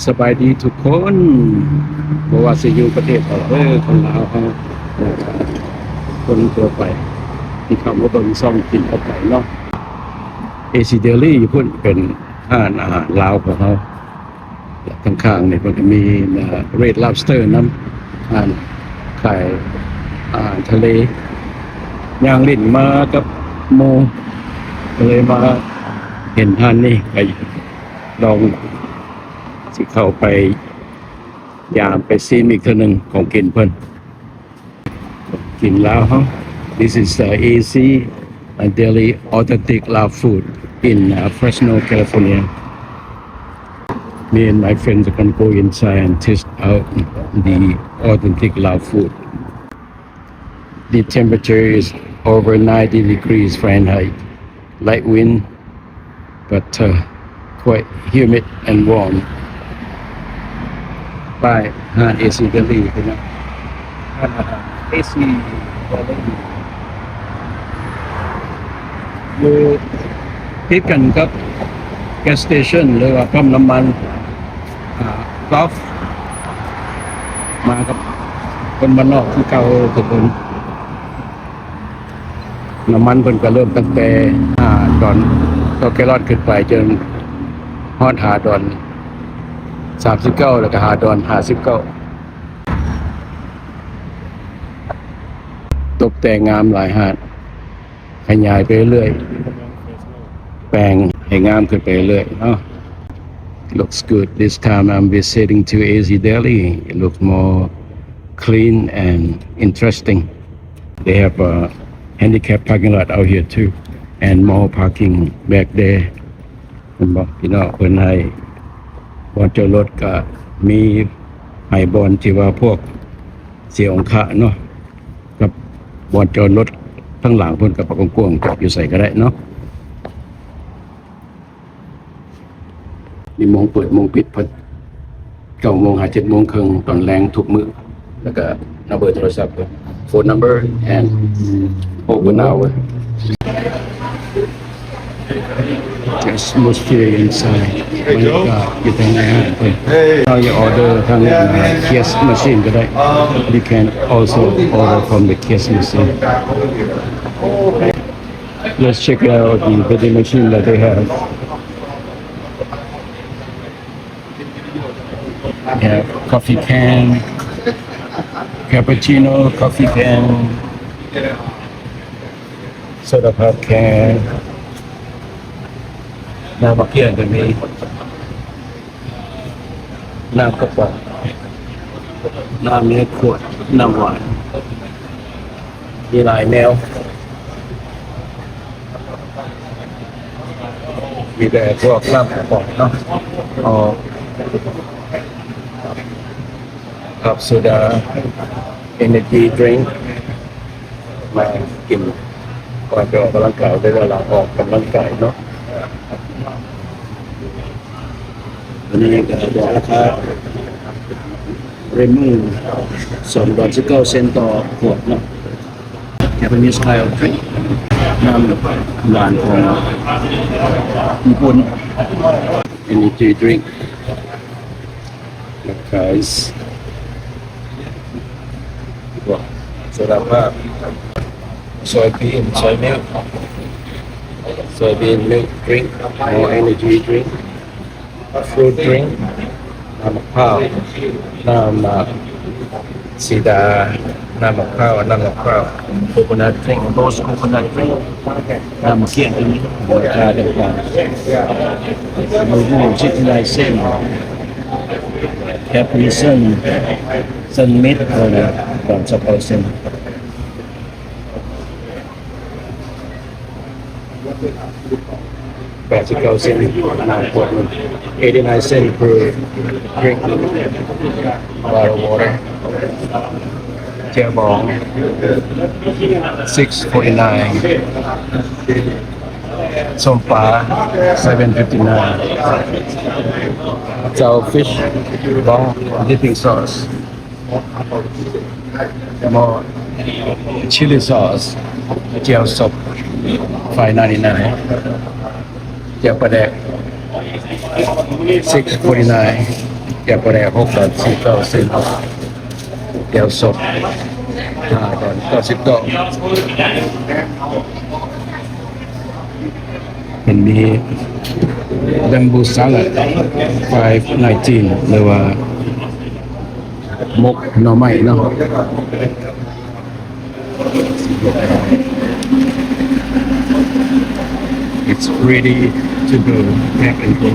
สบายดีทุกคนบ่ว่าสิอยู่ประเทศคนลาวเฮาคนทั่วไปที่เข้ามาเบิ่งช่องกินเข้าไปเนาะ AC Deli เพิ่นเป็นร้านอาหารลาวของเฮาข้างๆนี่เพิ่นก็มีRed Lobster นำร้านขายอาหารทะเลย่างลิ้นมากับโมก็เลยมาเห็นร้านนี้ก็ลองสิเข้าไปยามไปซีมอีกเทื่อนึงของกินเพิ่นกินลาวเฮา This is AC Deli authentic Lao food in Fresno, California. Me and my friends are going to go inside and test out the authentic Lao food. The temperature is over 90 degrees Fahrenheit. Light wind, but quite humid and warm. By AC Deli นะ AC Deli อยู่ติดกันกับ gas station หรือว่าปั๊มน้ำมันกอล์ฟมากับคนบ้านนอกที่เก่าทุกคนน้ำมันเพิ่นก็เริ่มตั้งแต่ดอนต่อแกลลอนขึ้นไปจนฮอด5ดอน39แล้วก็5ดอน59ตกแต่งงามหลายหาดขยายไปเรื่อยแปลงให้งามขึ้นไปเรื่อยเนาะ Looks good. This time I'm visiting to AC Deli. It looks more clean and interesting. They have a handicap parking lot out here too and more parking back there. ผมบอกพี่น้องเพิ่นให้บอนจอดรถก็มีให้บอนที่ว่าพวกเสียองคะเนาะกับบอนจอดรถทั้งหลังเพิ่นก็ปกว้างๆจอดอยู่ใส่ก็ได้เนาะมีโมงเปิดโมงปิด9:00 น. หา 7:30 น. ตอนแรงทุกมื้อแล้วก็นับเบอร์โทรศัพท์ phone number and open hour. Just atmosphere inside. บรรยากาศอยู่ในอาหารเพิ่นเราจะออเดอร์ทาง kiosk machine ก็ได้ You can also order from the kiosk machine. Let's check out the vending machine that they have. They have coffee can, cappuccino, coffee can, soda pop can, น้ำมะเขือก็มีน้ำกระป๋องน้ำเนื้อขวดน้ำหวานมีหลายแนวมีแต่พวกน้ำกระป๋องเนาะครับโซดา energy drink มากินก่อนไปออกกำลังกายได้เวลาออกกำลังกายเนาะวันนี้ก็บอกราคาเรมู$2.19 ต่อขวดเนาะ Japanese style drink น้ำหวานของญี่ปุ่น energy drink ราคาโซดาภาพ soybean soy milk drink more energy drink fruit drink น้ำมะพร้าวน้ำซีดาน้ำมะพร้าวcoconut drink rose coconut drink น้ำเคี่ยงตัวนี้ราคาต่างๆมูชิดไนเซนแคปริซันซันมิดอะไรก่อน$2 89 cents น้ำขวดนึง89 cents per drink bottle of water เจลบอง$6.49 ส้มปลา$7.59 เจ้า fish bong dipping sauce more chili sauce เจียวสด$5.99 เจียวปลาแดก$6.49 จียวปลาแดก6ดอน49เซนต์เจียวสด5ดอน99เป็นมีดัมบูซาลัด519หรือว่ามกหน่อไม้เนาะIt's ready to go back and go.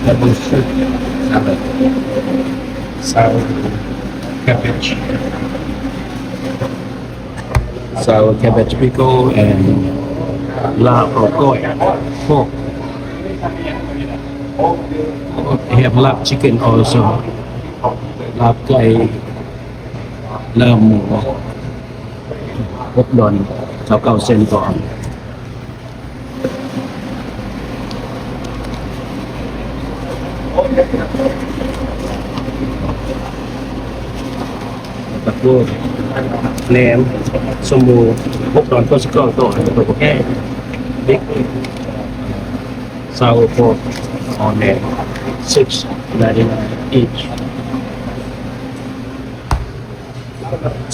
Double soup salad, sour cabbage pickle, and lard or goy pork. They have lard chicken also. Lard ไก่เริ่มหมู6ดอน29เซนต์ก่อนตะโกนแหนมสมู6ดอน99ต่อตัวแค่บิ๊กsour pork on there 6.99 each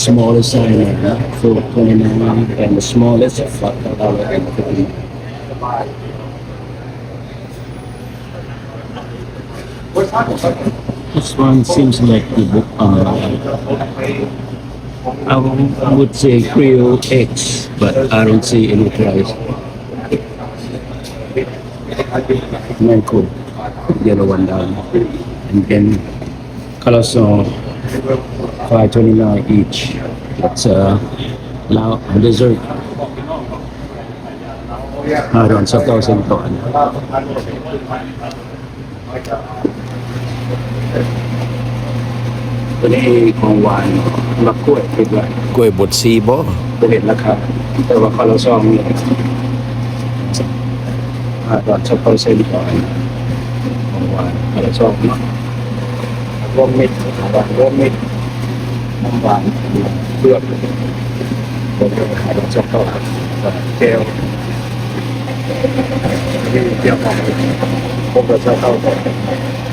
smaller size for 29 and the smallest for $1.50. This one seems like the book I would say grilled eggs, but I don't see any price. Mango, yellow one down, and then colossal. $5.29 each. That's dessert. Around 9,000 ก่อนตัวนี้ของหวานมะกล้วยคิดว่าก ล้วยบดซีบ่ บ่เห็นราคาแต่ว่าเขาเราซองนี่around 9,000 ก่อนของหวานเขาเราซองเนาะรวมมิตรรวมมิตรน้ำหวานเลือดผมจะขายรสช็อกโกแลตแก้วนี่เดี๋ยวของผมจะเข้า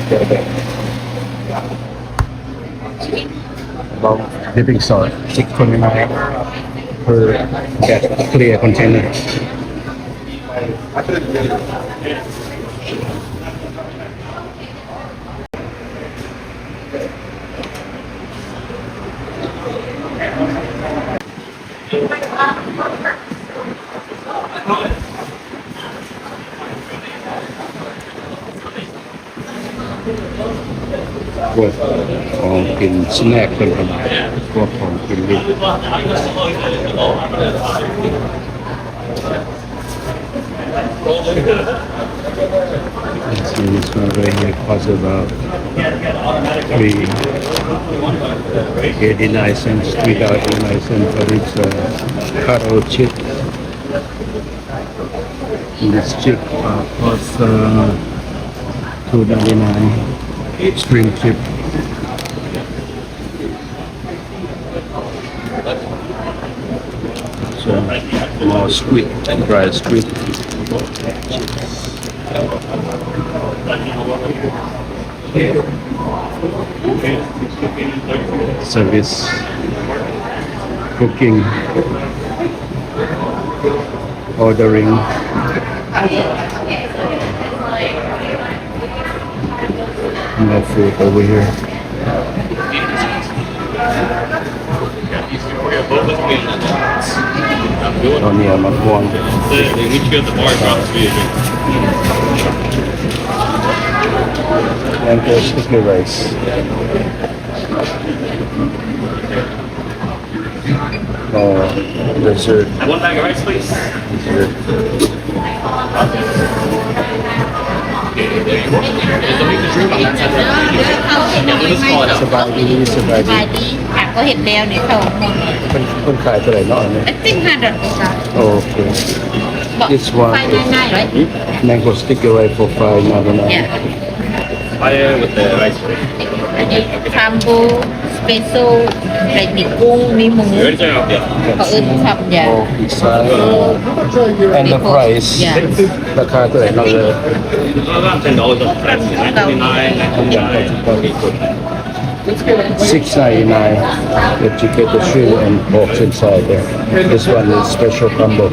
เดี๋ยวแบบเราdipping sauce 6.29 per that clear containerพวกของกินสแน็คเป็นอะไรพวกของกินลิ้น This one right here costs about $3.89 cents, but it's cutout chip. And this chip costs $2.99. String chip. So more squid, dry squid. Service, cooking, ordering. More food over here. Oh yeah, my one. They meet you at the bar across the street. And there's sticky rice. Oh, dessert. One bag of rice, please. Dessert. Sabay สบายดีค่ะก็เห็นแล้วเนี่ยเขาหมด คนขายเท่าไหร่เนาะเนี่ย I think 5 $5 โอเค This one is $5.99 right mango sticky rice for $5.99. yeah Fire with the rice, please. อันนี้ครัมบู สเปรสโซ่ใส่มีกุ้งมีหมู You ready to up? Yeah. เขาเอิ้นขับยา and the price ยา ราคาเท่าไหร่เราเลย About $10 on the flat. $9.99. 6.99 if you get the shrimp and pork inside there. This one is special combo.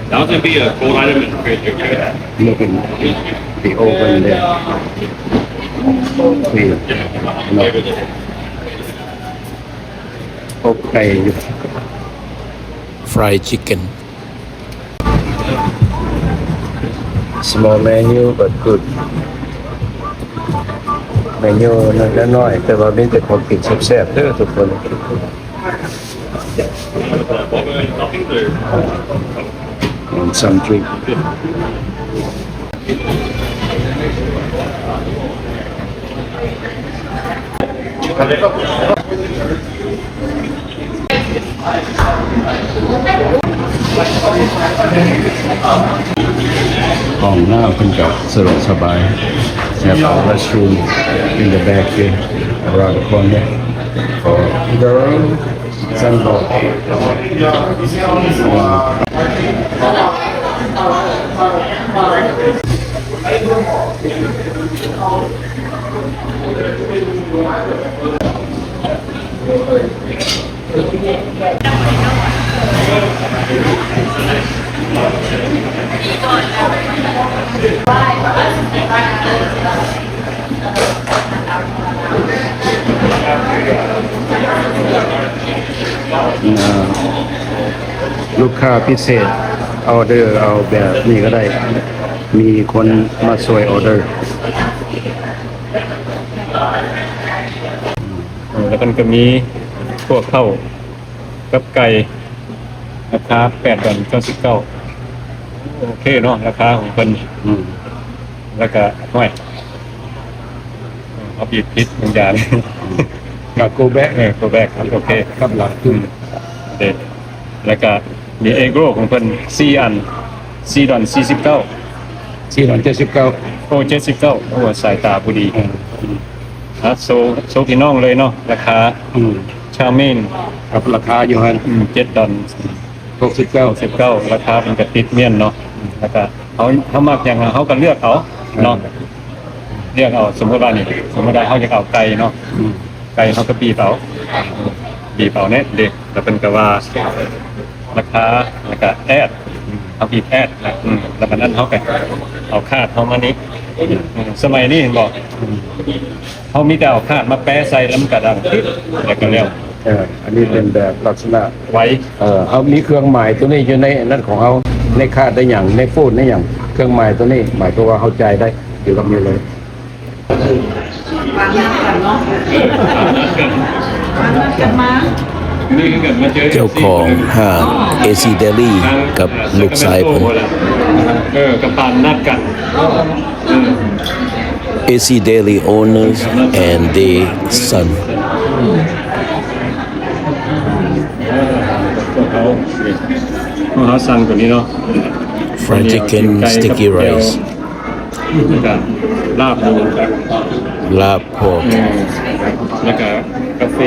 That was gonna be a cold item in the fridge. Look in the oven there. Clean. No. Okay. Fried chicken. Small menu but good. เมนูน้อยๆแต่ว่ามีแต่ของกินแซ่บๆเด้อทุกคน Toppings or and some drink ห้องหน้าเพิ่นก็สะดวกสบาย have a restroom in the back here around the corner for girl and boy. ลูกค้าพิเศษออเดอร์เอาแบบนี้ก็ได้ มีคนมาช่วยออเดอร์ แล้วมันก็มีพวกข้าวกับไก่ราคา$8.99โอเคเนาะราคาของเพิ่น อืม แล้วก็ห้อยเอาบีบพิษมันยาเลย กับโกแบก ตัวแบกครับโอเค กับหลัง อืมเด็ดแล้วก็มีเอโกรของเพิ่น4อัน$4.49 479 โอ้79โอ้สายตาผู้ดีโซพี่น้องเลยเนาะราคา อืม ชาเมน กับราคาอยู่ฮัน$7.69 69 ราคาเป็นกระติดเมียนเนาะแล้วก็เขามากอย่างเขาก็เลือกเอาเนาะเลือกเอาสมมติว่านี่สมมติว่าเขาอยากเอาไก่เนาะ อืม ไก่เขาก็บีบเอาเนี่ยเด็กแล้วเป็นก็ว่าราคาแล้วก็แอดเอาบีบแอดนะแล้วมันนั้นเขาก็เอาคาดเขามานี้สมัยนี้เห็นบอกเขามีแต่เอาคาดมาแปะใส่แล้วมันกระดังติดแล้วก็เร็ว อันนี้เป็นแบบลักษณะ ไว้ เขามีเครื่องหมายตัวนี้อยู่ในนั้นของเขาในคาดได้อย่างในโฟนได้อย่างเครื่องหมายตัวนี้หมายความว่าเข้าใจได้อยู่กับนี้เลย นี่คือเกิดมาเจอ เจ้าของห้าง AC Deli กับลูกชายผม กับปานนัดกัน AC Deli owners and their son พวกเขาสั่งตัวนี้เนาะ fried chicken sticky rice แล้วก็ลาบหมู lab pork แล้วก็กาแฟ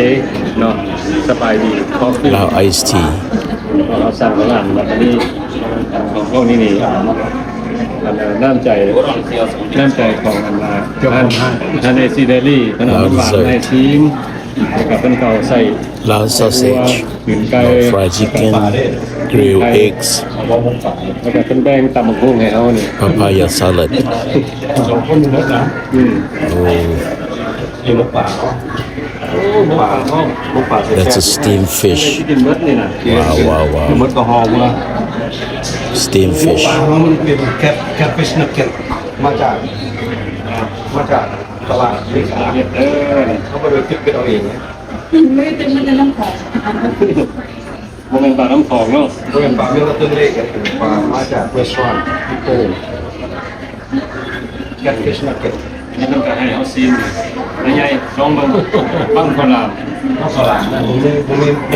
เนาะสบายดีคอฟฟี่ lab iced tea เราสั่งแล้วกันแบบนี้ของพวกนี้นี่น้ำใจของอันนาท่านเอซีเดลี่ท่านเอาหวานในทีมกับเป็นเก่าใส่ lab sausage ขืนไก่ fried chicken grilled eggs แล้วก็เป็นแป้งตำมะกุ้งให้เขานี่ papaya salad ป่า that's a steamed fish ที่กินเบิร์ดนี่นะ wow มดกระหอบนะ steamed fish มันเป็นแคปฟิชนักเก็ตมาจากตลาดลิสาเขาไปคิดเป็นเอาเอง โมเมนต์ปลาน้ำทองเนาะ เพื่อนปลาเมื่อต้นเลขปลามาจากเวสต์วันพิโก้แคปฟิชนักเก็ต นี่ต้องการให้เขาซีนแล้วใหญ่ลองเบิ่งบ้างคนลาว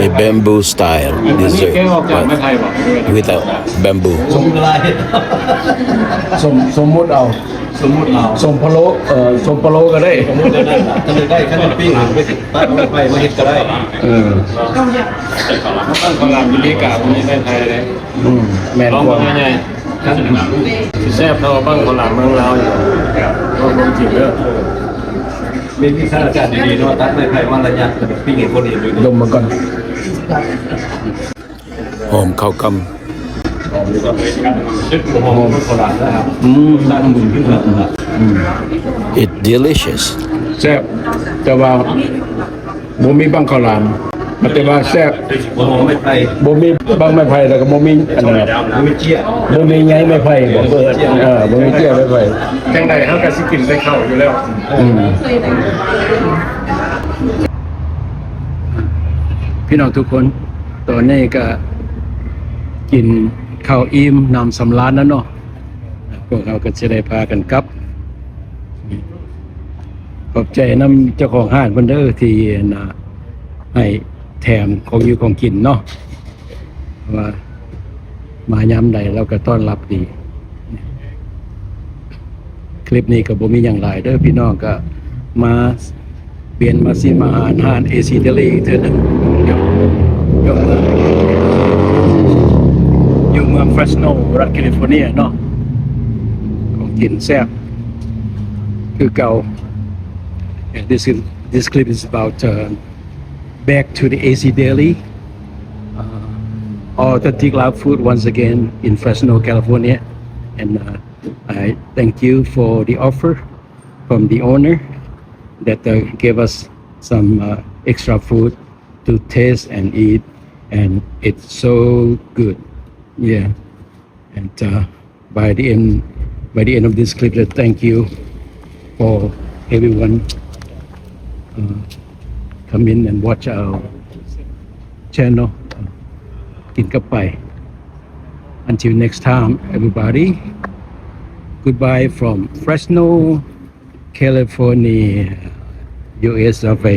a bamboo style อันนี้ dessert แกออกจากไม้ไผ่บอก without bamboo สมมุติเอา สมมุติเรา สมพะโลสมพะโลก็ได้ สมมุติเราได้ถ้าได้ขั้นปิ้งไปตัดไปมาเฮ็ดก็ได้ เออ ตั้งคนลาวอยู่ดีกาบ่มีในไทยเลย แม่น ลอง กว่า เบิ่งง่ายๆสิแซ่บเท่าบ้างคนลาวเมืองลาวอยู่ครับบ่รู้จริงเด้อ มีวิชาการดีๆเนาะตัดไม้ไผ่มาระยะแล้วปิ้งให้คนอื่นดู ดมมาก่อน หอมข้าวก หอมโบราณนะครับ ด้านมือขึ้นมา ำ It's delicious แซ่บแต่ว่าบ่มีบังข้าวหลามแต่ว่าแซ่บ หอมไม้ไผ่ บ่มีบังไม้ไผ่แล้วก็บ่มีอันนั้น มีเจี๊ยบ บ่มีไงไม้ไผ่บ่เปิดบ่มีเจี้ยไม้ไผ่ จังได๋เฮาก็สิกินได้เข้าอยู่แล้ว พี่น้องทุกคนตอนนี้ก็กินข้าวอิ่มน้ำสำราญแล้วเนาะพวกเราก็จะได้พากันกลับขอบใจนำเจ้าของห้างเพิ่นเด้อที่ให้แถมของอยู่ของกินเนาะว่ามายามใดเราก็ต้อนรับดี คลิปนี้ก็บ่มีหยังหลายเด้อพี่น้องก็มาเปลี่ยนมาซิมาอาหาร AC Deli อีกเทื่อหนึงอยู่เมืองเฟรสโนรัฐแคลิฟอร์เนียเนาะของกินแซ่บคือเก่า And this clip is about back to the AC Deli authentic Lao food once again in Fresno, California and I thank you for the offer from the owner that gave us some extra food to taste and eat and it's so good. Yeah. And by the end of this clip, thank you for everyone come in and watch our channel. กินกับไป Until next time, everybody. Goodbye from Fresno, California, US of A.